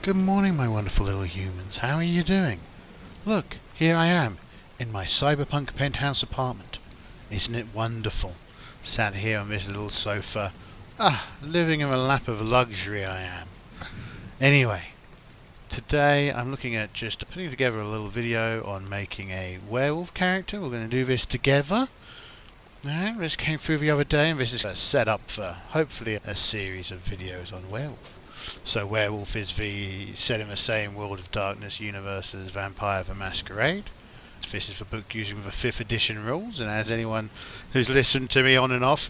Good morning, my wonderful little humans. How are you doing? Look, here I am, in my cyberpunk penthouse apartment. Isn't it wonderful? Sat here on this little sofa. Living in a lap of luxury I am. Anyway, today I'm looking at just putting together a little video on making a werewolf character. We're going to do this together. This came through the other day, and this is a setup for hopefully a series of videos on werewolf. So Werewolf is set in the same World of Darkness universe as Vampire the Masquerade. This is the book using the 5th edition rules, and as anyone who's listened to me on and off,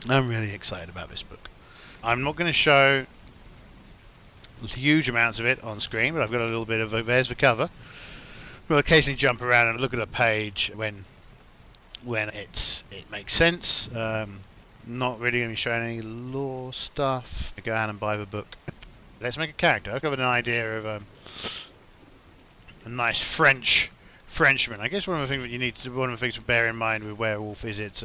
I'm really excited about this book. I'm not going to show huge amounts of it on screen, but I've got a little bit of there's the cover. We'll occasionally jump around and look at a page when it makes sense. Not really going to be showing any lore stuff. Go out and buy the book. Let's make a character. I've got an idea of a nice Frenchman. I guess one of the things to bear in mind with Werewolf is it's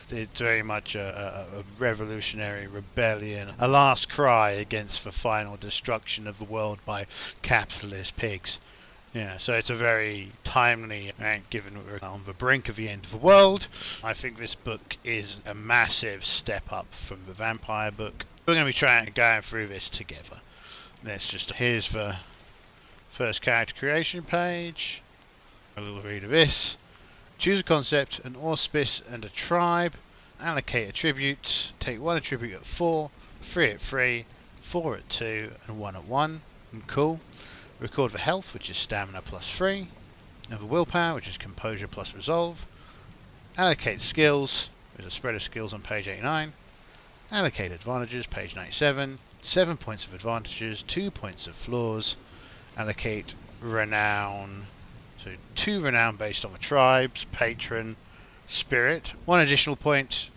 very much a revolutionary rebellion, a last cry against the final destruction of the world by capitalist pigs. Yeah, so it's a very timely, given we're on the brink of the end of the world. I think this book is a massive step up from the vampire book. We're going to be going through this together. Here's the first character creation page. A little read of this. Choose a concept, an auspice and a tribe. Allocate attributes. Take one attribute at 4, 3 at 3, 4 at 2 and 1 at 1. And cool. Record the health, which is stamina plus 3. And the willpower, which is composure plus resolve. Allocate skills. There's a spread of skills on page 89. Allocate advantages, page 97. 7 points of advantages, 2 points of flaws. Allocate renown. So 2 renown based on the tribes, patron, spirit. 1 additional point.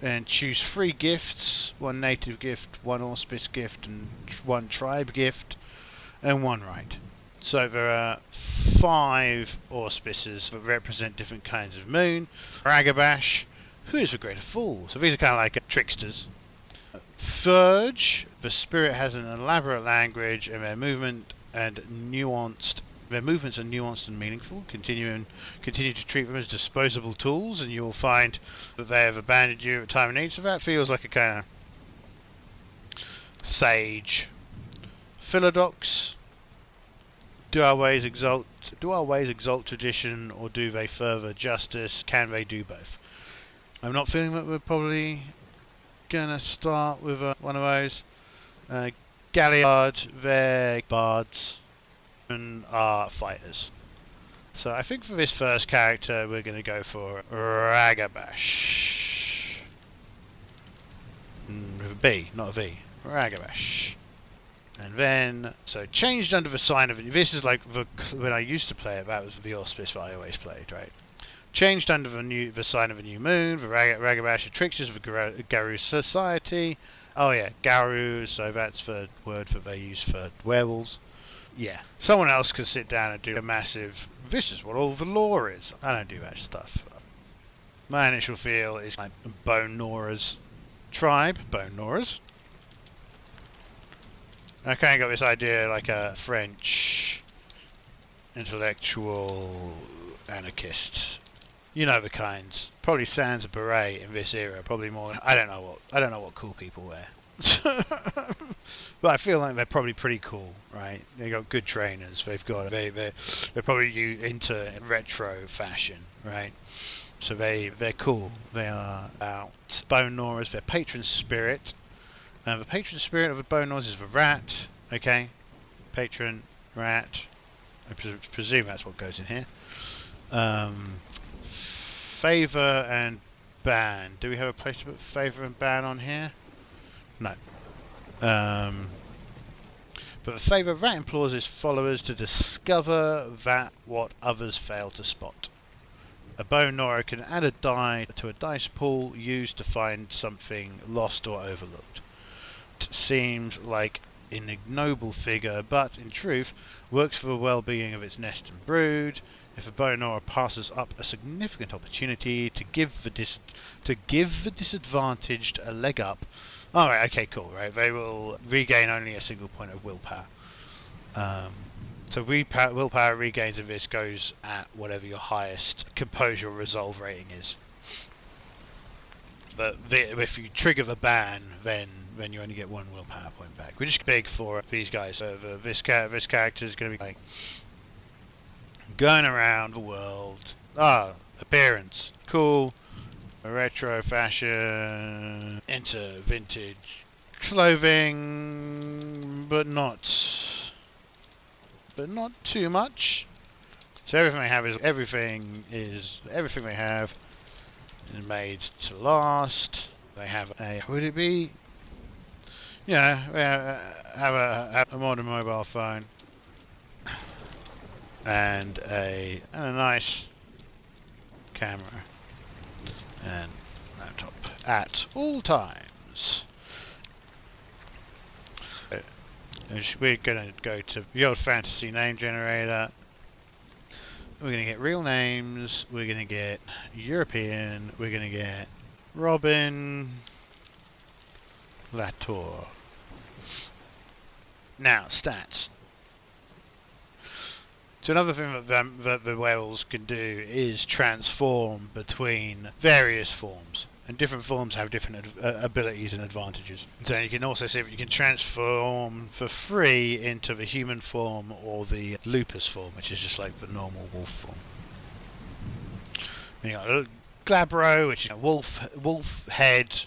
And choose 3 gifts. 1 native gift, 1 auspice gift, and 1 tribe gift. And 1 right. So there are 5 auspices that represent different kinds of moon. Ragabash, who is the greater fool? So these are kind of like tricksters. Thurge, the spirit has an elaborate language, and their movements are nuanced and meaningful. Continue to treat them as disposable tools, and you will find that they have abandoned you at a time of need. So that feels like a kind of sage. Philodox, do our ways exalt tradition, or do they further justice? Can they do both? I'm not feeling that we're probably gonna start with one of those. Galliard, they're bards and are fighters. So I think for this first character we're gonna go for Ragabash. With a B, not a V. Ragabash. And then, so changed under the sign of, this is like when I used to play it, that was the auspice that I always played, right? Changed under the sign of a new moon, the Ragabash are tricksters of the Garu society. Oh yeah, Garu, so that's the word that they use for werewolves. Yeah, someone else can sit down and do a massive, this is what all the lore is. I don't do that stuff. My initial feel is like Bone Gnawer's tribe, Bone Gnawer's. I kind of got this idea like a French intellectual anarchist. You know the kinds. Probably sans a beret in this era. Probably more. I don't know what cool people wear. But I feel like they're probably pretty cool, right? They got good trainers. They're probably into retro fashion, right? So they're cool. They are out. Bone Gnawers, their patron spirit. The patron spirit of the Bone Gnawers is the rat. Okay, patron rat. I presume that's what goes in here. Favor and ban. Do we have a place to put favor and ban on here? No. But the favor rat implores his followers to discover what others fail to spot. A Bone Gnawer can add a die to a dice pool used to find something lost or overlooked. It seems like an ignoble figure, but in truth works for the well-being of its nest and brood. If a Bone Gnawer passes up a significant opportunity to give the disadvantaged a leg up, Alright, okay, cool, right. They will regain only a single point of willpower. So willpower regains of this goes at whatever your highest composure or resolve rating is. But if you trigger the ban, then you only get one willpower point back, which is big for these guys. This character is going to be like going around the world. Appearance, cool. A retro fashion into vintage clothing, but not too much. So everything they have is made to last. They have would it be? Yeah, have a modern mobile phone and a nice camera and laptop at all times. We're going to go to the old fantasy name generator. We're going to get real names. We're going to get European. We're going to get Robin Latour. Now, stats. So another thing that the werewolves can do is transform between various forms. And different forms have different abilities and advantages. So you can also see if you can transform for free into the human form or the lupus form, which is just like the normal wolf form. You got Glabro, which is a wolf head,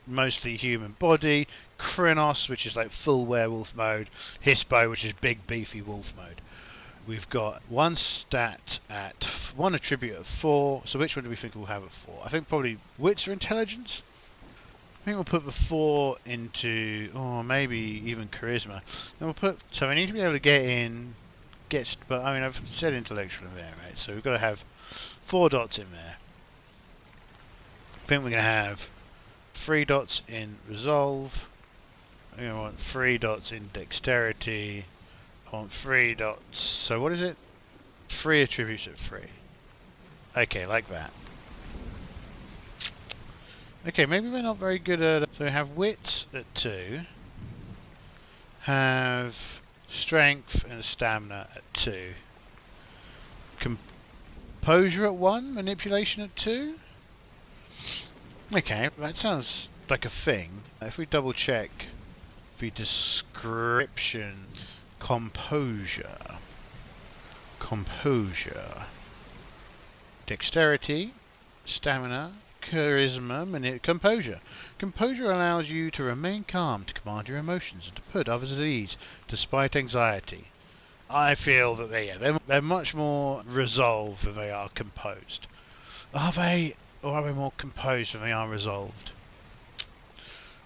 mostly human body. Krynos, which is like full werewolf mode. Hispo, which is big beefy wolf mode. We've got one stat at one attribute at 4. So which one do we think we'll have at 4? I think probably wits or intelligence. I think we'll put the 4 into, or maybe even charisma. Then so we need to be able to but I mean I've said intellectual in there, right? So we've got to have 4 dots in there. I think we're going to have 3 dots in resolve. We're going to want 3 dots in dexterity. I want 3 dots. So what is it? 3 attributes at 3. Okay, like that. Okay, maybe we're not very good at... So we have wits at 2. Have strength and stamina at 2. Composure at 1. Manipulation at 2. Okay, that sounds like a thing. If we double check the description... Composure. Dexterity, stamina, charisma, composure. Composure allows you to remain calm, to command your emotions, and to put others at ease, despite anxiety. I feel that they're much more resolved than they are composed. Are they more composed than they are resolved?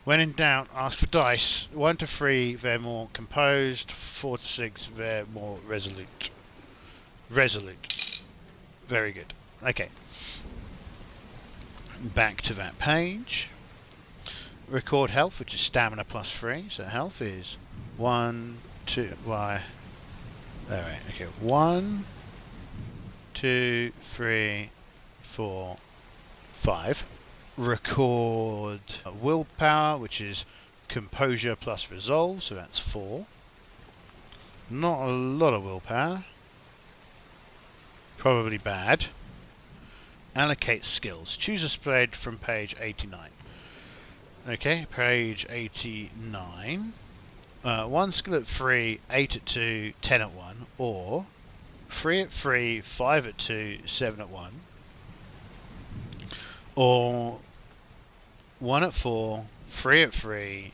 When in doubt, ask for dice. 1 to 3, they're more composed. 4 to 6, they're more resolute. Very good. Okay. Back to that page. Record health, which is stamina plus 3. So health is 1, 2, Alright, okay. 1, 2, 3, 4, 5. Record willpower, which is composure plus resolve, so that's 4. Not a lot of willpower. Probably bad. Allocate skills. Choose a spread from page 89. Okay, page 89. 1 skill at 3, 8 at 2, 10 at 1, or 3 at 3, 5 at 2, 7 at 1. Or 1 at 4, 3 at 3,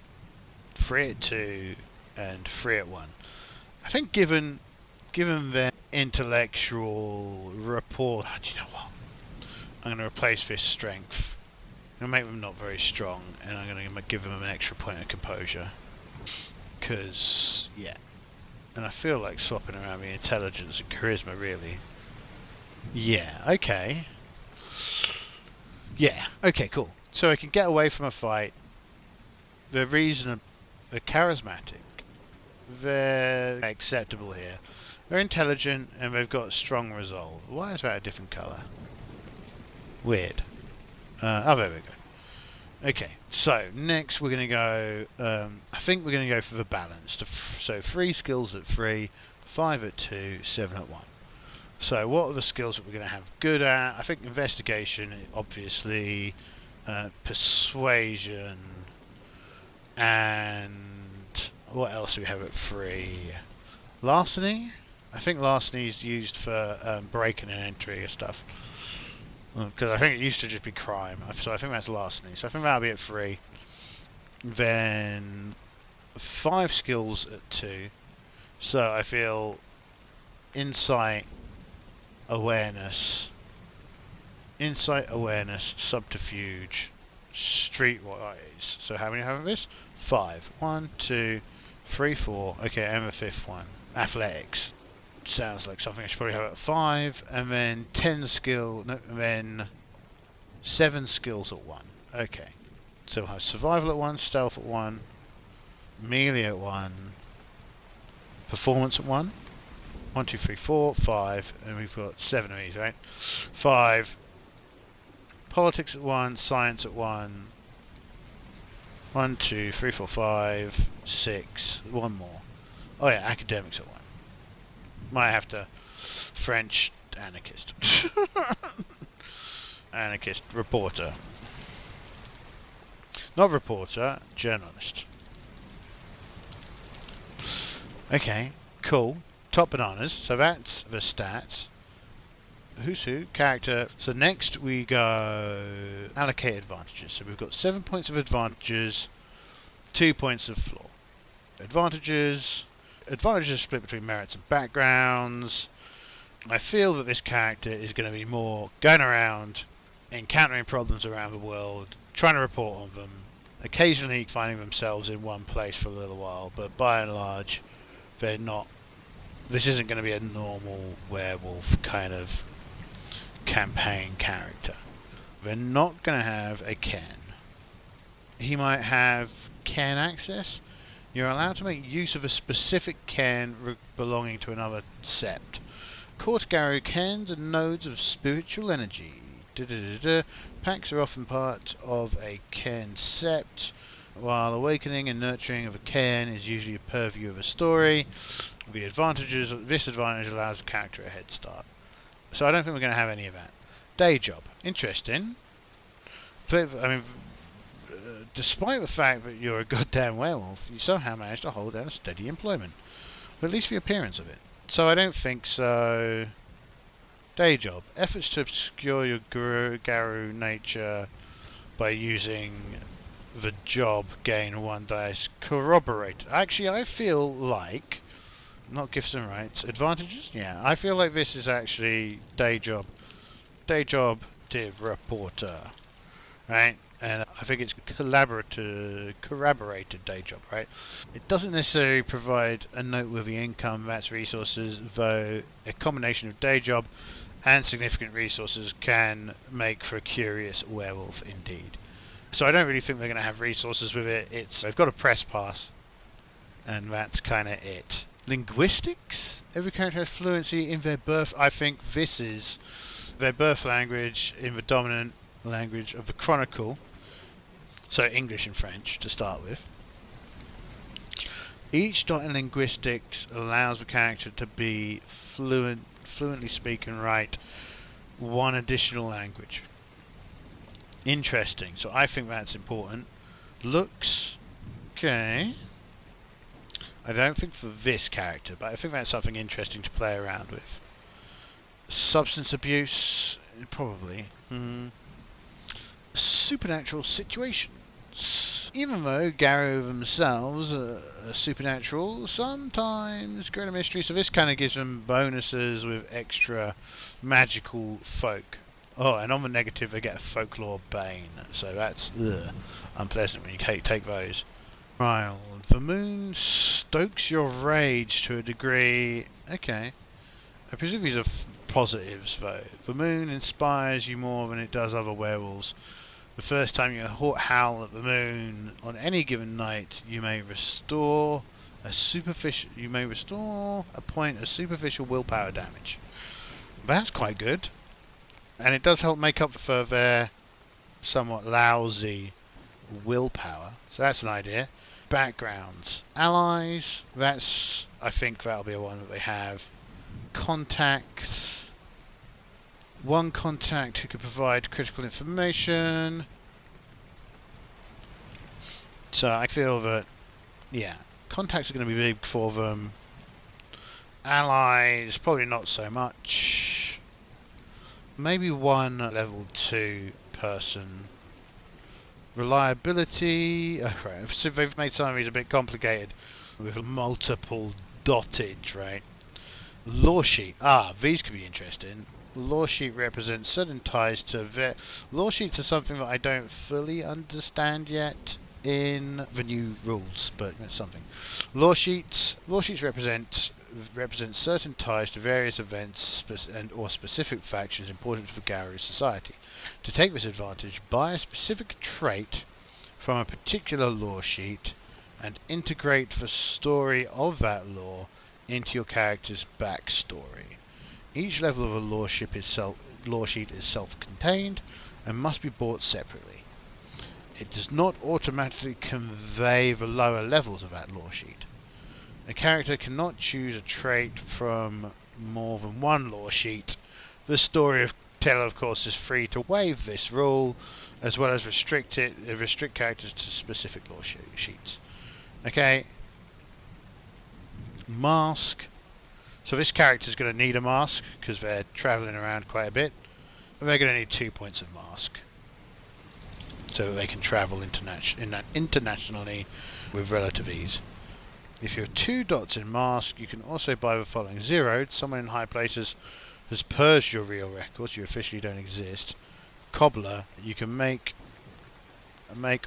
3 at 2, and 3 at 1. I think given their intellectual rapport, do you know what? I'm going to replace this strength. I'm going to make them not very strong, and I'm going to give them an extra point of composure. Because, yeah. And I feel like swapping around the intelligence and charisma, really. Yeah, okay. Yeah, okay, cool. So I can get away from a fight. They're reasonable, they're charismatic. They're acceptable here. They're intelligent and they've got strong resolve. Why is that a different colour? Weird. Oh, there we go. Okay, so next we're going to go, I think we're going to go for the balance. So 3 skills at 3, 5 at 2, 7 at 1. So what are the skills that we're going to have good at? I think investigation, obviously, persuasion, and what else do we have at 3? Larceny? I think larceny is used for breaking and entry and stuff. Because I think it used to just be crime, so I think that's larceny. So I think that'll be at 3. Then 5 skills at 2. So I feel insight, awareness, subterfuge, streetwise. So how many have this? 5. 1, 2, 3, 4. Okay, and the 5th one. Athletics. Sounds like something I should probably have at 5, and then 10 skill, no, and then 7 skills at 1. Okay, so we'll have survival at 1, stealth at 1, melee at 1, performance at 1, 1, 2, 3, 4, 5, and we've got 7 of these, right? 5, politics at 1, science at 1, 1, 2, 3, 4, 5, 6, 1 more. Oh yeah, academics at 1. Might have to French anarchist. Anarchist reporter. Not reporter, journalist. Okay, cool. Top bananas. So that's the stats. Who's who? Character. So next we go allocate advantages. So we've got 7 points of advantages, 2 points of flaw. Advantages. Advantages are split between merits and backgrounds. I feel that this character is going to be more going around, encountering problems around the world, trying to report on them, occasionally finding themselves in one place for a little while, but by and large, they're not. This isn't going to be a normal werewolf kind of campaign character. They're not going to have a Ken. He might have Ken access. You're allowed to make use of a specific Ken belonging to another sept. Cortgaru Kens are nodes of spiritual energy. Packs are often part of a Ken sept, while awakening and nurturing of a Ken is usually a purview of a story. This advantage allows the character a head start. So I don't think we're going to have any of that. Day job. Interesting. Despite the fact that you're a goddamn werewolf, you somehow managed to hold down a steady employment. Or at least the appearance of it. So I don't think so. Day job. Efforts to obscure your Garu nature by using the job gain 1 dice. Corroborate. Actually, I feel like... Not gifts and rights. Advantages? Yeah, I feel like this is actually day job. Day job div reporter. Right? And I think it's corroborated day job, right? It doesn't necessarily provide a noteworthy income, that's resources, though a combination of day job and significant resources can make for a curious werewolf indeed. So I don't really think they're going to have resources with it. They've got a press pass, and that's kind of it. Linguistics? Every character has fluency in their birth. I think this is their birth language in the dominant language of the Chronicle. So English and French to start with. Each dot in linguistics allows the character to be fluently speak and write 1 additional language. Interesting. So I think that's important. Looks. Okay. I don't think for this character, but I think that's something interesting to play around with. Substance abuse, probably. Supernatural situations. Even though Garrow themselves are supernatural, sometimes create a mystery, so this kind of gives them bonuses with extra magical folk. Oh, and on the negative they get a folklore bane, so that's unpleasant when you take those. Right, the moon stokes your rage to a degree. Okay. I presume these are positives though. The moon inspires you more than it does other werewolves. The first time you howl at the moon on any given night, you may restore a point of superficial willpower damage. That's quite good. And it does help make up for their somewhat lousy willpower. So that's an idea. Backgrounds. Allies. I think that'll be a one that they have. Contacts. One contact who could provide critical information. So I feel that, yeah, contacts are going to be big for them. Allies, probably not so much. Maybe one level 2 person. Reliability. Oh, right. So they've made some of these a bit complicated with multiple dottage, right? Law sheet. These could be interesting. Law sheet represents certain ties to law sheets are something that I don't fully understand yet in the new rules, but that's something. Law sheets represent certain ties to various events or specific factions important for Gnawer society. To take this advantage, buy a specific trait from a particular law sheet and integrate the story of that law into your character's backstory. Each level of a law sheet is self-contained and must be bought separately. It does not automatically convey the lower levels of that law sheet. A character cannot choose a trait from more than one law sheet. The storyteller, of course, is free to waive this rule, as well as restrict characters to specific law sheets. Okay. Mask. So this character is going to need a mask because they're travelling around quite a bit. And they're going to need 2 points of mask so that they can travel internationally with relative ease. If you have 2 dots in mask, you can also buy the following: zeroed, someone in high places has purged your real records, you officially don't exist. Cobbler, you can make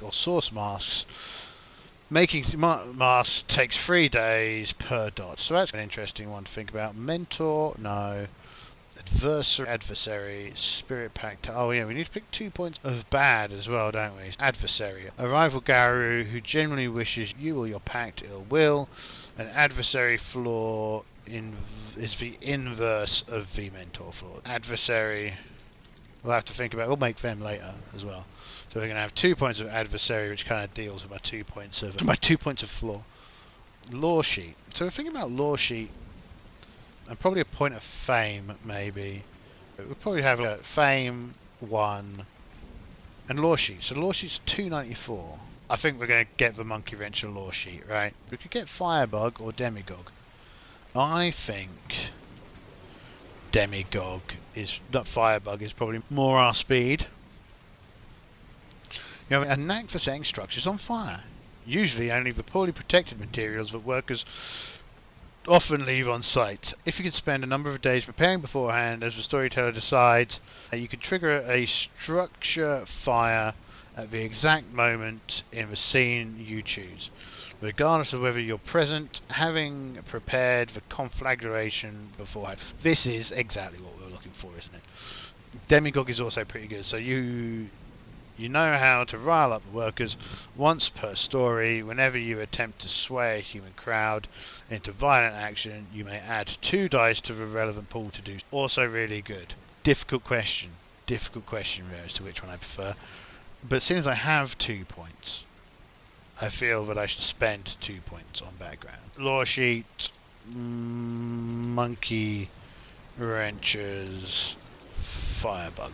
or source masks. Making masks takes 3 days per dot, so that's an interesting one to think about. Mentor, no. Adversary, Spirit Pact. Oh yeah, we need to pick 2 points of bad as well, don't we? Adversary, a rival Gnawer who generally wishes you or your pact ill will. An adversary flaw is the inverse of the mentor flaw. Adversary, we'll have to think about. We'll make them later as well. So we're going to have 2 points of adversary, which kind of deals with my 2 points of flaw. Law sheet. So we're thinking about law sheet, and probably a point of fame, maybe. We'll probably have a fame 1 and law sheet. So law sheet's 294. I think we're going to get the monkey wrench of law sheet, right? We could get firebug or demigog. I think demigog is not firebug is probably more our speed. You have a knack for setting structures on fire. Usually only the poorly protected materials that workers often leave on site. If you could spend a number of days preparing beforehand, as the storyteller decides, you could trigger a structure fire at the exact moment in the scene you choose. Regardless of whether you're present, having prepared the conflagration beforehand. This is exactly what we're looking for, isn't it? Demigog is also pretty good, so you know how to rile up the workers once per story. Whenever you attempt to sway a human crowd into violent action, you may add 2 dice to the relevant pool to do. Also really good. Difficult question as to which one I prefer. But as soon as I have 2 points, I feel that I should spend 2 points on background. Law sheet, monkey wrenches, firebug.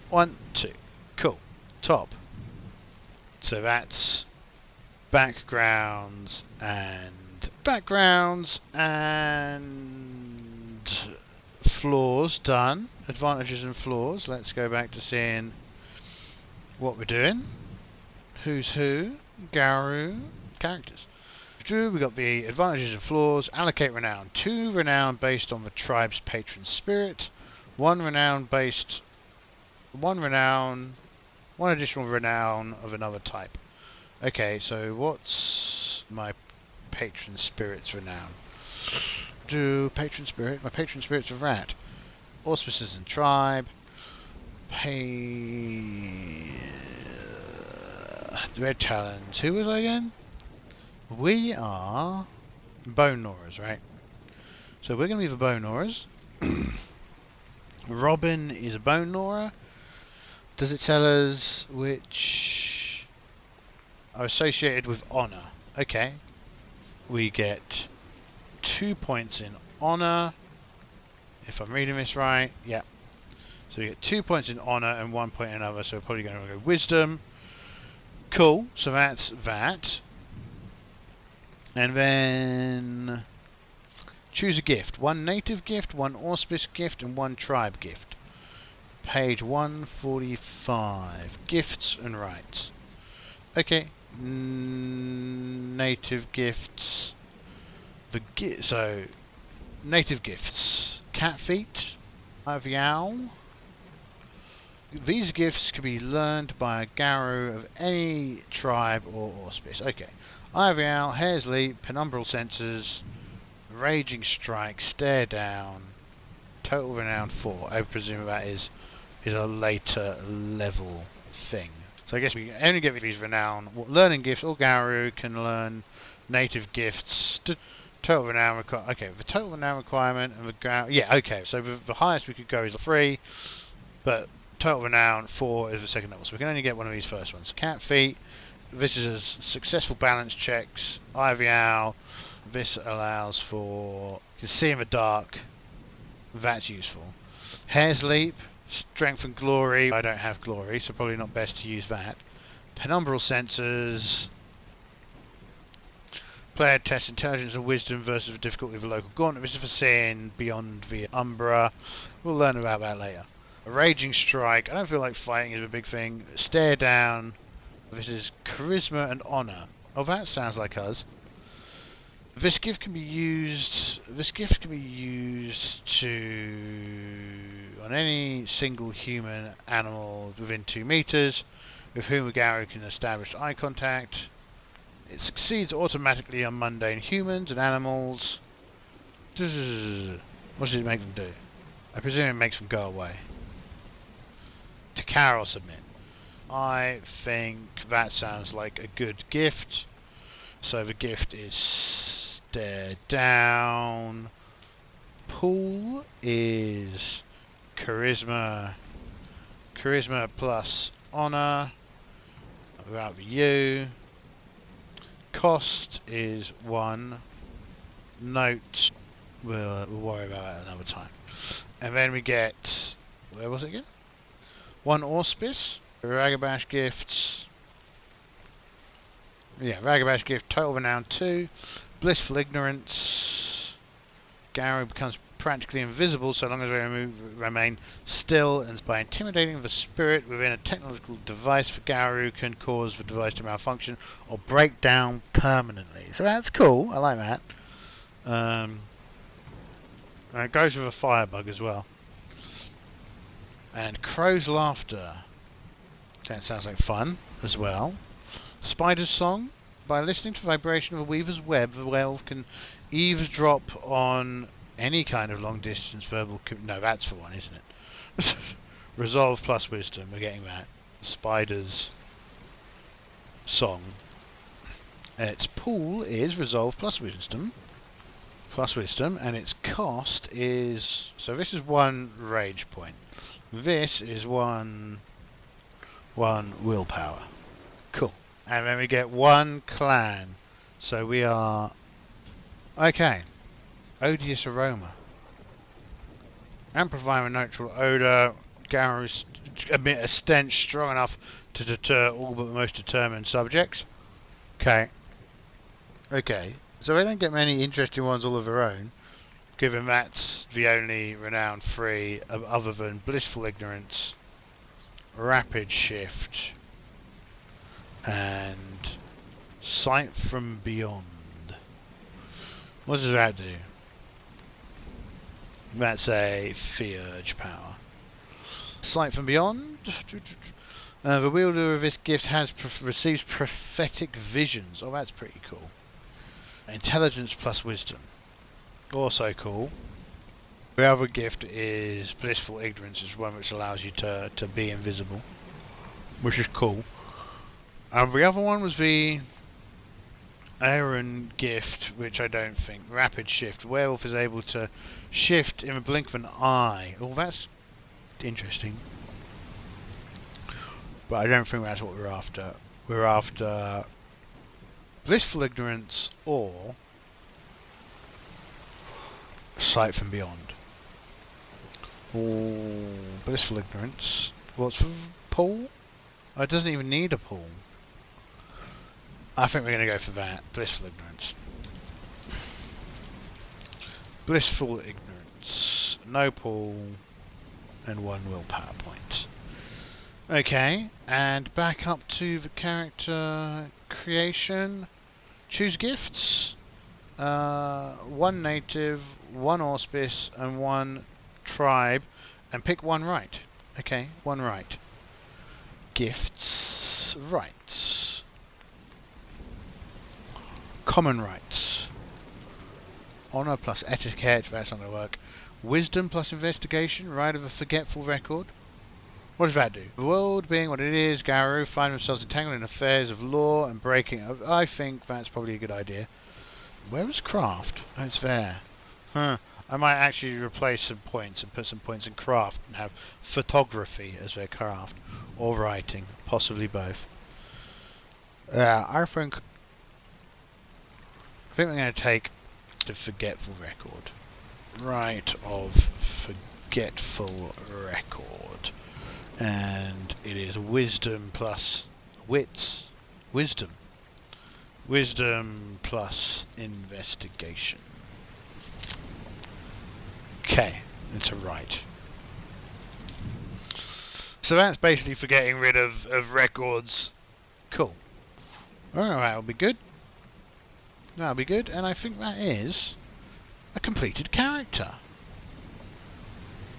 1, 2. Cool. Top. So that's backgrounds and flaws done. Advantages and flaws. Let's go back to seeing what we're doing. Who's who? Gnawer characters. We got the advantages and flaws. Allocate renown. 2 renown based on the tribe's patron spirit. 1 additional renown of another type. Okay, so what's my patron spirit's renown? My patron spirit's a rat. Auspices and tribe. Red Talons. Who was I again? We are Bone Gnawers, right? So we're going to be the Bone Gnawers. Robin is a Bone Gnawer. Does it tell us which are associated with honor. Okay. We get 2 points in honor. If I'm reading this right. Yeah. So we get 2 points in honor and 1 point in other. So we're probably going to go wisdom. Cool. So that's that. And then choose a gift. 1 native gift, 1 auspice gift, and 1 tribe gift. Page 145. Gifts and rights. Okay. Native gifts. So, native gifts. Cat feet. Ivy owl. These gifts can be learned by a Gnawer of any tribe or auspice. Okay. Ivy owl, hair's leap, penumbral senses, raging strike, stare down, total renown 4. I presume that is a later level thing. So I guess we only get these renown learning gifts. All Gnawer can learn native gifts. Total renown okay, the total renown requirement and the yeah, okay. So the highest we could go is 3, but total renown 4 is the second level. So we can only get one of these first ones. Cat feet. This is successful balance checks. Ivy owl. This allows for you can see in the dark. That's useful. Hair's leap. Strength and glory. I don't have glory, so probably not best to use that. Penumbral sensors. Player tests intelligence and wisdom versus the difficulty of a local gauntlet. This is for seeing beyond the Umbra. We'll learn about that later. A raging strike. I don't feel like fighting is a big thing. Stare down. This is charisma and honor. Oh, that sounds like us. This gift can be used. This gift can be used on any single human animal within 2 meters, with whom a Gnawer can establish eye contact. It succeeds automatically on mundane humans and animals. What does it make them do? I presume it makes them go away. To Carol submit. I think that sounds like a good gift. So the gift is stare down. Pool is charisma. Charisma plus honor. Without the U. Cost is 1. Note. We'll worry about that another time. And then we get, where was it again? 1 auspice. Ragabash gifts. Yeah, Ragabash gift. Total renown 2. Blissful ignorance. Gnawer becomes practically invisible so long as they remain still, and by intimidating the spirit within a technological device, the Gnawer can cause the device to malfunction or break down permanently. So that's cool. I like that. And it goes with a firebug as well. And crow's laughter. That sounds like fun as well. Spider's song. By listening to the vibration of a weaver's web, the werewolf can eavesdrop on any kind of long distance verbal. No, that's for 1, isn't it? Resolve plus wisdom. We're getting that. Spider's song. Its pool is resolve plus wisdom. And its cost is. So this is 1 rage point. This is 1 willpower. Cool. And then we get 1 clan. So we are... Okay. Odious aroma. Amplifying a neutral odour. Gnawers emit a stench strong enough to deter all but the most determined subjects. Okay. Okay. So they don't get many interesting ones all of their own, given that's the only renown 3 other than blissful ignorance, rapid shift, and sight from beyond. What does that do? That's a Theurge power. Sight from beyond. The wielder of this gift receives prophetic visions. Oh, that's pretty cool. Intelligence plus wisdom. Also cool. The other gift is blissful ignorance, is one which allows you to be invisible, which is cool. And the other one was the Aaron gift, which I don't think. Rapid shift. Werewolf is able to shift in the blink of an eye. Oh, that's interesting. But I don't think that's what we're after. We're after Blissful Ignorance or Sight from Beyond. Ooh, Blissful Ignorance. What's for pool? Oh, it doesn't even need a pool. I think we're going to go for that. Blissful Ignorance. Blissful Ignorance. No pool. And 1 willpower point. Okay, and back up to the character creation. Choose gifts. 1 native, 1 auspice, and 1 tribe. And pick 1 right. Okay, 1 right. Gifts. Rights. Common rights. Honor plus etiquette, that's not going to work. Wisdom plus investigation, right of a forgetful record. What does that do? The world being what it is, Gnawer find themselves entangled in affairs of law and breaking. I think that's probably a good idea. Where was craft? Oh, it's there. Huh. I might actually replace some points and put some points in craft and have photography as their craft. Or writing. Possibly both. Yeah, I think we're going to take the forgetful record. Right of forgetful record. And it is wisdom plus wits. Wisdom. Wisdom plus investigation. Okay, it's a right. So that's basically for getting rid of records. Cool. Alright, that'll be good. That'll be good, and I think that is a completed character.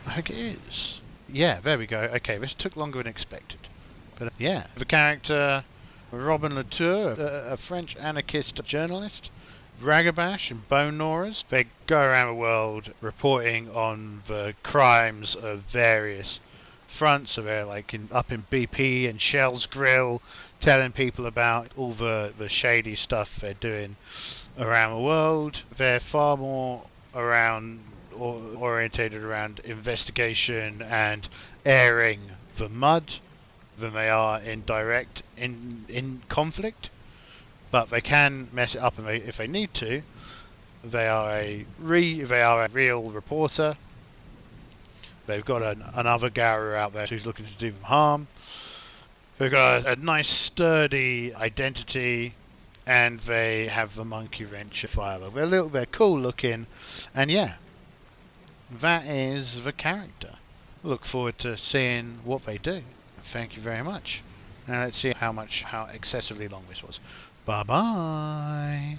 I think it is. Yeah, there we go. Okay, this took longer than expected. But yeah, the character Robin Latour, a French anarchist journalist, Ragabash and bone gnawers. They go around the world reporting on the crimes of various fronts. So they're like up in BP and Shell's Grill, telling people about all the shady stuff they're doing around the world. They're far more orientated around investigation and airing the mud than they are in direct in conflict. But they can mess it up if they need to. They are a real reporter. They've got another Gnawer out there who's looking to do them harm. They've got a nice sturdy identity, and they have the monkey wrench firework. They're cool looking, and yeah, that is the character. Look forward to seeing what they do. Thank you very much. Now let's see how excessively long this was. Bye bye.